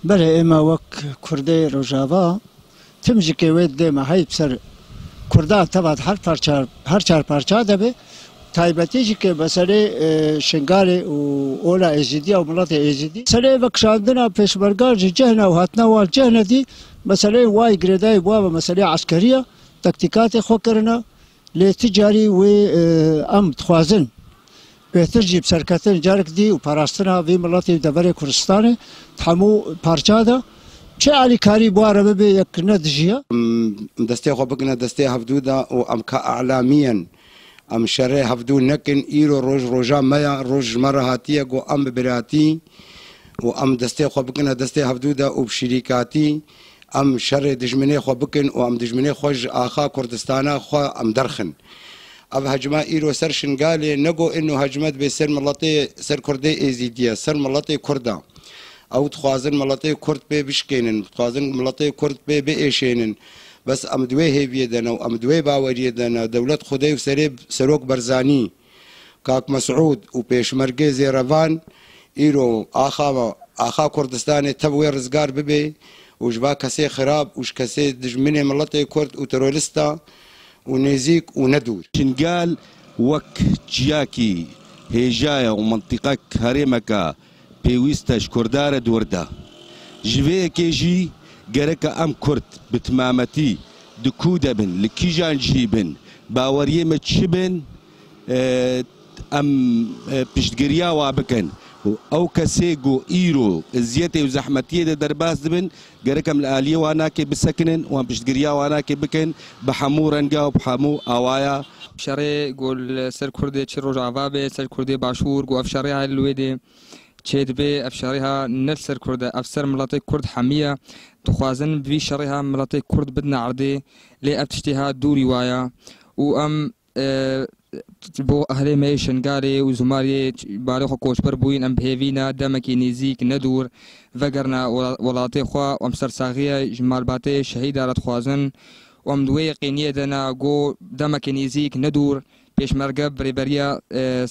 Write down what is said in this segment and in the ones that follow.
بله اما وک کرده روجاوا تمجی که وید دیما هایی بسر کرده تباد هر چار پارچه دبه تایبەتێکی کە بەسەرێ شنگارێ و ئۆلا ئێزیدی و وڵاتی ئێزیدی سەرێ بەکشاندنا پێشمەرگاژی جەهنە و هاتنەوە جەهنەدی مەسەلەی وای گرێدای بووە بە مەسەلەی عسکەریە تەکتیکاتی خۆکردنە لێ تجاری وێ ئەم دخوازن بێتر جی بسەرکەتن جارێک دی و پاراستنا وێ وڵاتی دەبەرێ کوردستانê هەموو پارچادا چه علیکاری بوارە ببێ یەکردنە دژیە دەستێ خۆ بکنە دەستێ هەفتوودا و ئەم کە ئەعلامیەن ام شرع هفدو نکن ایرو روز روزا مایا روز مره هاتیه گو ام براتی و ام دسته خو بکنه دسته هفدو دا او شریکاتی ام شرع دجمنه خو بکن و ام دجمنه خوش آخا کردستانه خو ام درخن اب هجما ایرو سر شنگاله نگو انه هجمت به سر ملت سر کرده ازیدیه سر ملت کرده او تخوازن ملت کرد به بشکینن تخوازن ملت کرد به ایشینن بس ام دوی هیویه دنا و ام دوی باوریه دنا دولت خدای و سروک برزانی کاک مسعود و پیشمرگه زیروان ایرو آخا کردستان تبوی رزگار ببی وجبا کسی خراب وش کسی دجمنه ملت کرد و تروریستا و نزیک و ندور شنقال وك جياكي هيجايا ومنطقة هريمكا بيويستاش كردارة دوردا جوي كيجي جركا ام كرد بتمامتي دكودا بن لكيجان جيبن باوريه متشبن ام بشتقريا وابكن او كسيجو ايرو زيتي وزحمتيه درباس دبن جركم الاليه واناكي بسكنن وام بشتقريا واناكي بكن بحمورنجا وبحمو اوايا شري قول سر كردي تشرو جافابي سر كردي باشور قو افشاري هاي الويدي تشيد بي افشاريها نفسر كرد افسر ملاتي كرد حميه تخوازن بي شريها ملاتي كرد بدنا عردي لي ابتشتيها دوري وايا وام بو اهلي ميشن قاري وزماري باريخو كوشبر بوين ام بهيفينا دمكي نيزيك ندور فقرنا ولاتي خوا وام سرساغيه جمال باتي شهيد على تخوازن وام دوي يقينيه دنا قو دمكي نيزيك ندور پێشمەرگە برێبەریە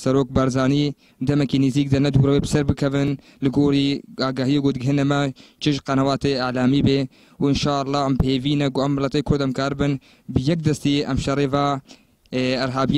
سەرۆک بارزانی دەمەکی نزیک دەنە دوورەوەی بسەر بکەون لە گۆری ئاگاهی گوتگهێنەمە چش قەنەواتی ئاعلامی بێ و ئینشاءالله ئەم پێوینە گو ئەم وڵاتەی کورد ئەمکار بن بە یەک دەستی ئەم شەڕێڤە ئەرهابیە